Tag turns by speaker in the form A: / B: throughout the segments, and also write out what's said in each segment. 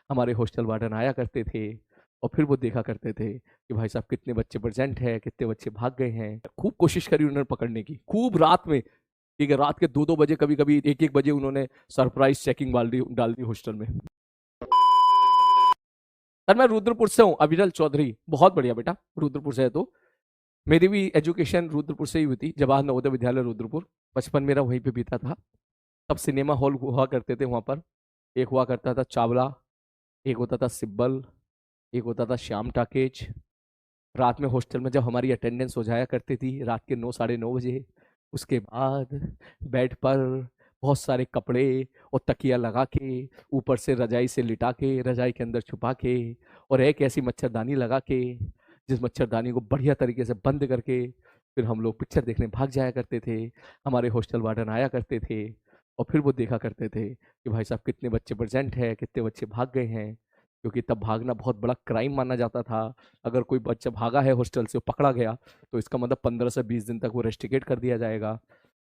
A: हमारे hostel warden आया करते थे और फिर वो देखा करते थे कि भाई साहब कितने बच्चे प्रेजेंट हैं, कितने बच्चे भाग गए हैं। खूब कोशिश करी उन्होंने पकड़ने की, खूब रात में, ठीक है, रात के 2-2 बजे, कभी कभी 1-1 बजे उन्होंने सरप्राइज चेकिंग डाल दी हॉस्टल में। सर मैं रुद्रपुर से हूँ, अविरल चौधरी। बहुत बढ़िया बेटा, रुद्रपुर से है तो। मेरी भी एजुकेशन रुद्रपुर से ही हुई थी, जवाहर नवोदय विद्यालय रुद्रपुर। बचपन मेरा वहीं पे बीता था। तब सिनेमा हॉल हुआ करते थे वहां पर। एक हुआ करता था चावला, एक होता था सिब्बल, एक होता था श्याम टाकेज। रात में हॉस्टल में जब हमारी अटेंडेंस हो जाया करती थी रात के 9-9:30 बजे, उसके बाद बेड पर बहुत सारे कपड़े और तकिया लगा के, ऊपर से रजाई से लिटा के, रजाई के अंदर छुपा के, और एक ऐसी मच्छरदानी लगा के, जिस मच्छरदानी को बढ़िया तरीके से बंद करके फिर हम लोग पिक्चर देखने भाग जाया करते थे। हमारे हॉस्टल वार्डन आया करते थे और फिर वो देखा करते थे कि भाई साहब कितने बच्चे प्रेजेंट हैं, कितने बच्चे भाग गए हैं। क्योंकि तब भागना बहुत बड़ा क्राइम माना जाता था। अगर कोई बच्चा भागा है हॉस्टल से, वो पकड़ा गया, तो इसका मतलब 15 से 20 दिन तक वो रेस्टिकेट कर दिया जाएगा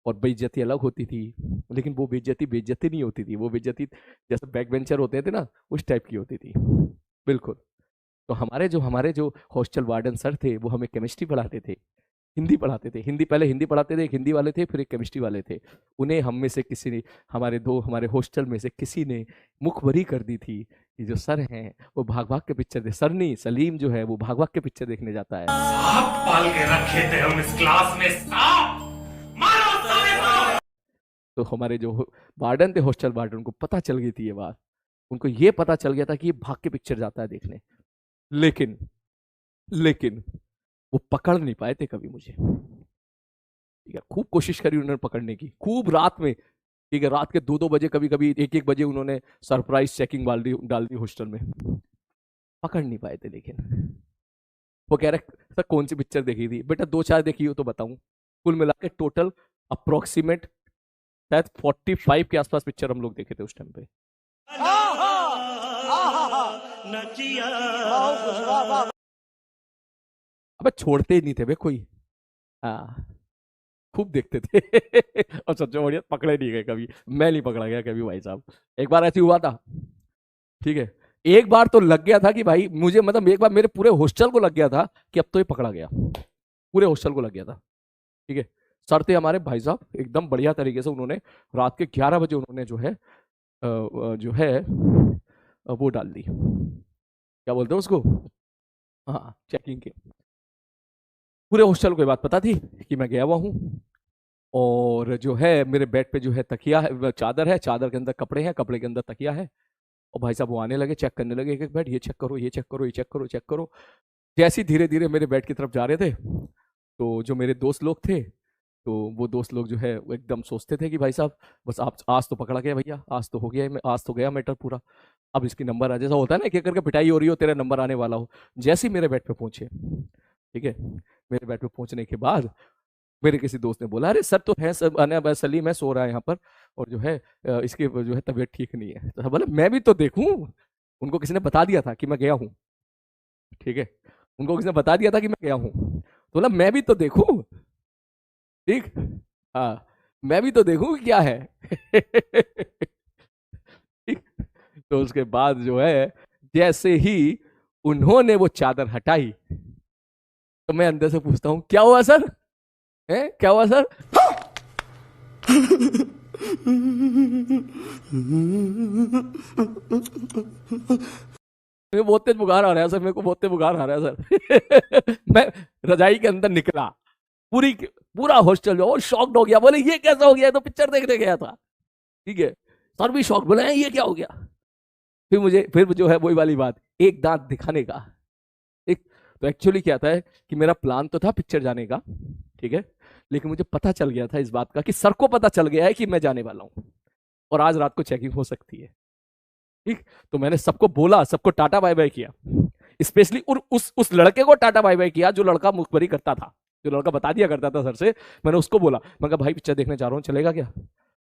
A: और बेइज्जती अलग होती थी। लेकिन वो बेइज्जती बेइज्जती नहीं होती थी, वो बेइज्जती जैसे बैक बेंचर होते थे ना, उस टाइप की होती थी। बिल्कुल। तो हमारे जो हॉस्टल वार्डन सर थे, वो हमें केमिस्ट्री पढ़ाते थे, हिंदी पढ़ाते थे। हिंदी पहले हिंदी पढ़ाते थे, एक हिंदी वाले थे, फिर एक केमिस्ट्री वाले थे। उन्हें हम में से किसी ने, हमारे हॉस्टल में से किसी ने मुखबरी कर दी थी कि जो सर हैं वो भाग भाग के पिक्चर सर नहीं, सलीम जो है वो भाग भाग के पिक्चर देखने जाता है।
B: सांप पाल के रखे थे हम इस क्लास में, सांप। मारो साले को।
A: तो हमारे जो वार्डन थे, हॉस्टल वार्डन, उनको पता चल गई थी ये बात। उनको ये पता चल गया था कि ये भाग के पिक्चर जाता है देखने। लेकिन लेकिन वो पकड़ नहीं पाए थे कभी मुझे। ठीक है, खूब कोशिश करी उन्होंने पकड़ने की, खूब रात में, ठीक है, रात के 2-2 बजे, कभी कभी 1-1 बजे उन्होंने सरप्राइज चेकिंग डाल दी हॉस्टल में। पकड़ नहीं पाए थे। लेकिन वो कह रहे सर कौन सी पिक्चर देखी थी बेटा, 2-4 देखी हो तो बताऊं। कुल मिला के टोटल अप्रोक्सीमेट शायद 45 के आसपास पिक्चर हम लोग देखे थे उस टाइम पे। अबे छोड़ते ही नहीं थे वे कोई। हाँ, खूब देखते थे। और सबसे बढ़िया, पकड़े नहीं गए कभी। मैं नहीं पकड़ा गया कभी भाई साहब। एक बार ऐसे हुआ था, ठीक है, एक बार तो लग गया था कि भाई मुझे, मतलब एक बार मेरे पूरे हॉस्टल को लग गया था कि अब तो ये पकड़ा गया। पूरे हॉस्टल को लग गया था। ठीक है, सर थे हमारे भाई साहब, एकदम बढ़िया तरीके से उन्होंने रात के 11 बजे उन्होंने जो है वो डाल दी, क्या बोलते हैं उसको, हाँ, चेकिंग के। पूरे हॉस्टल को ये बात पता थी कि मैं गया हुआ हूँ। और जो है मेरे बेड पे जो है तकिया है, चादर है, चादर के अंदर कपड़े हैं, कपड़े के अंदर तकिया है। और भाई साहब वो आने लगे, चेक करने लगे एक एक बेड, ये चेक करो, ये चेक करो, ये चेक करो, चेक करो। जैसे ही धीरे धीरे मेरे बेड की तरफ जा रहे थे, तो जो मेरे दोस्त लोग थे, तो वो दोस्त लोग जो है वो एकदम सोचते थे कि भाई साहब बस आप आज तो पकड़ा गया भैया, आज तो हो गया, आज तो गया मैटर पूरा। अब इसकी नंबर आ, जैसा होता है ना कि करके पिटाई हो रही हो, तेरा नंबर आने वाला हो। जैसे ही मेरे बेड पे पहुंचे, ठीक है, मेरे बेड पे पहुंचने के बाद मेरे किसी दोस्त ने बोला, अरे सर तो है सर, सलीम है, सो रहा है यहाँ पर, और जो है इसकी जो है तबीयत ठीक नहीं है। तो बोला मैं भी तो देखूं। उनको किसी ने बता दिया था कि मैं गया हूँ। ठीक है, उनको किसी ने बता दिया था कि मैं गया हूँ, तो बोला मैं भी तो देखूं। ठीक, हाँ, मैं भी तो देखूं कि क्या है। ठीक, तो उसके बाद जो है जैसे ही उन्होंने वो चादर हटाई, तो मैं अंदर से पूछता हूँ क्या हुआ सर, है क्या हुआ सर। मेरे को बहुत तेज बुखार आ रहा है सर, मेरे को बहुत तेज बुखार आ रहा है सर। मैं रजाई के अंदर निकला, पूरा हॉस्टल जो शॉक्ड हो गया, बोले ये कैसा हो गया, तो पिक्चर देखने गया था। ठीक है, सर भी शॉक, बोले ये क्या हो गया। फिर जो है वही वाली बात, एक दांत दिखाने का। एक, तो एक्चुअली क्या था कि मेरा प्लान तो था पिक्चर जाने का, ठीक है, लेकिन मुझे पता चल गया था इस बात का कि सर को पता चल गया है कि मैं जाने वाला हूं और आज रात को चेकिंग हो सकती है। ठीक, तो मैंने सबको बोला, सबको टाटा बाय बाय किया, स्पेशली उस लड़के को टाटा बाय बाय किया जो लड़का मुखबरी करता था, जो लड़का बता दिया करता था सर से। मैंने उसको बोला, मैं कहा भाई पिक्चर देखने जा रहा हूँ, चलेगा क्या।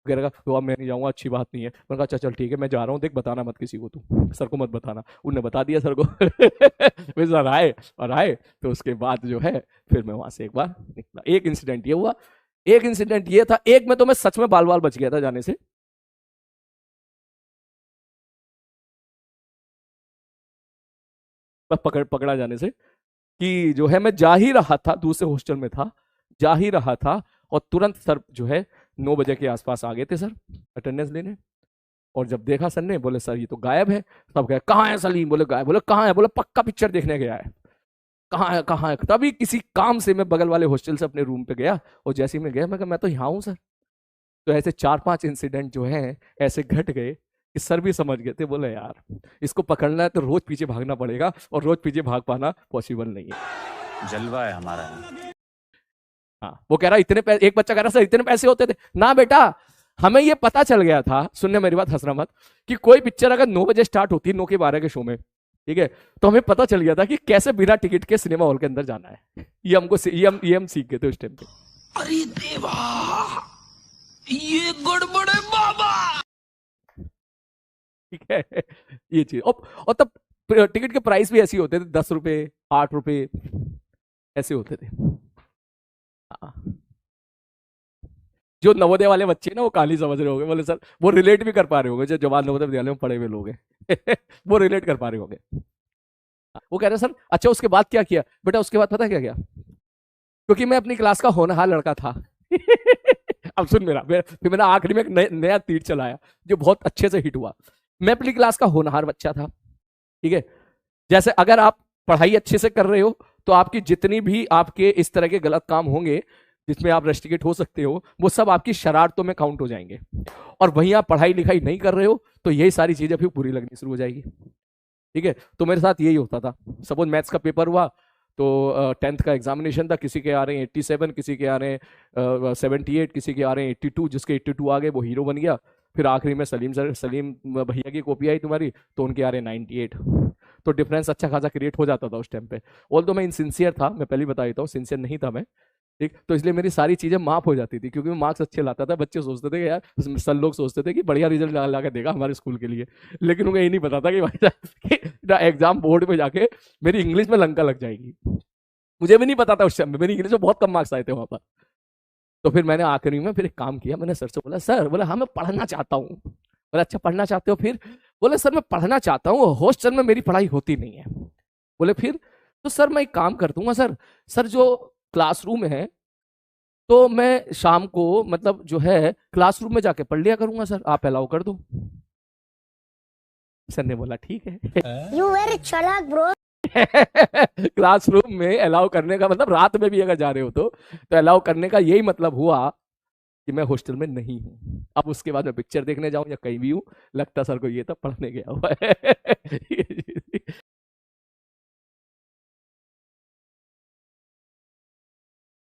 A: कह रहा तो अब मैं नहीं जाऊंगा, अच्छी बात नहीं है। मैंने कहा अच्छा चल ठीक है, मैं जा रहा हूँ, देख बताना मत किसी को, तू सर को मत बताना। उनने बता दिया सर को। फिर सर आए, और आए तो उसके बाद जो है फिर मैं वहां से एक बार निकला। एक इंसिडेंट ये हुआ, एक इंसिडेंट ये था, एक में तो मैं सच में बाल बाल बच गया था जाने से। पकड़ा जाने से, कि जो है मैं जा ही रहा था, दूसरे हॉस्टल में था, जा ही रहा था, और तुरंत सर जो है 9 बजे के आसपास आ गए थे सर अटेंडेंस लेने। और जब देखा सर ने, बोले सर ये तो गायब है। सब गए, कहाँ है सलीम? बोले गायब। बोले कहाँ है? बोले पक्का पिक्चर देखने गया है। कहाँ है, कहाँ है? तभी किसी काम से मैं बगल वाले हॉस्टल से अपने रूम पे गया, और जैसे ही मैं गया, मैं कहा मैं तो यहाँ हूँ सर। तो ऐसे 4-5 इंसिडेंट जो हैं ऐसे घट गए कि सर भी समझ गए थे, बोले यार इसको पकड़ना है तो रोज पीछे भागना पड़ेगा, और रोज पीछे भाग पाना पॉसिबल नहीं है।
C: जलवा है हमारा।
A: हाँ, वो कह रहा इतने पैसे, एक बच्चा कह रहा सर इतने पैसे होते थे ना। बेटा हमें ये पता चल गया था, सुनने मेरी बात, हंसना मत, कि कोई पिक्चर अगर 9 बजे स्टार्ट होती है, 9 के 12 के शो में, ठीक है, तो हमें पता चल गया था कि कैसे बिना टिकट के सिनेमा हॉल के अंदर जाना है। ये हम सीख गए थे उस टाइम पे।
D: अरे देवा, ये गड़बड़ है बाबा।
A: ठीक है, ये चीज। और तब टिकट के प्राइस भी ऐसे होते थे, 10 रुपए, 8 रुपए ऐसे होते थे। हाँ। जो नवोदय वाले बच्चे ना, वो कहानी समझ रहे होंगे, बोले सर वो रिलेट भी कर पा रहे होंगे, जो जवाहर नवोदय विद्यालय में पढ़े हुए लोग हैं वो रिलेट कर पा रहे होंगे। वो कह रहे सर अच्छा उसके बाद क्या किया? बेटा उसके बाद पता क्या किया, क्योंकि मैं अपनी क्लास का होनहार लड़का था अब सुन मेरा, फिर मैंने आखिरी में एक नया तीर चलाया जो बहुत अच्छे से हिट हुआ। मैं अपनी क्लास का होनहार बच्चा था, ठीक है। जैसे अगर आप पढ़ाई अच्छे से कर रहे हो, तो आपकी जितनी भी आपके इस तरह के गलत काम होंगे जिसमें आप रस्टिकेट हो सकते हो, वो सब आपकी शरारतों में काउंट हो जाएंगे। और वहीं आप पढ़ाई लिखाई नहीं कर रहे हो, तो यही सारी चीजें फिर बुरी लगनी शुरू हो जाएगी, ठीक है। तो मेरे साथ यही होता था। सपोज मैथ्स का पेपर हुआ, तो 10th का एग्जामिनेशन था, किसी के आ रहे हैं 87, किसी के आ रहे हैं 78, किसी के आ रहे हैं 82, जिसके 82 आ गए वो हीरो बन गया। फिर आखिरी में सलीम भैया की कॉपी आई तुम्हारी, तो उनके आ रहे 98। तो डिफरेंस अच्छा खासा क्रिएट हो जाता था उस टाइम पे। ऑल तो मैं इनसिंसियर था, मैं पहले बता देता हूँ, सिंसियर नहीं था मैं, ठीक। तो इसलिए मेरी सारी चीजें माफ हो जाती थी, क्योंकि मैं मार्क्स अच्छे लाता था। बच्चे सोचते थे कि यार, सब लोग सोचते थे कि बढ़िया रिजल्ट ला के देगा हमारे स्कूल के लिए, लेकिन उन्हें ये नहीं पता था कि भाई साहब एग्जाम बोर्ड में जाके मेरी इंग्लिश में लंका लग जाएगी। मुझे भी नहीं पता था उस टाइम में, मेरी इंग्लिश में बहुत कम मार्क्स आए थे वहां पर। तो फिर मैंने आखिरी में फिर एक काम किया, मैंने सर से बोला, सर, बोला हाँ मैं पढ़ना चाहता हूँ। बोला अच्छा पढ़ना चाहते हो? फिर बोले सर मैं पढ़ना चाहता हूँ, हॉस्टल में मेरी पढ़ाई होती नहीं है। बोले फिर? तो सर मैं एक काम कर दूंगा सर जो क्लासरूम है, तो मैं शाम को मतलब जो है क्लासरूम में जाके पढ़ लिया करूंगा सर, आप अलाउ कर दो। सर ने बोला ठीक है।
E: यू वेरी चालाक ब्रो।
A: क्लासरूम में अलाउ करने का मतलब रात में भी अगर जा रहे हो तो अलाउ करने का यही मतलब हुआ कि मैं हॉस्टल में नहीं हूँ। अब उसके बाद मैं पिक्चर देखने जाऊं या कहीं भी हूँ, लगता सर को ये तो पढ़ने गया हुआ है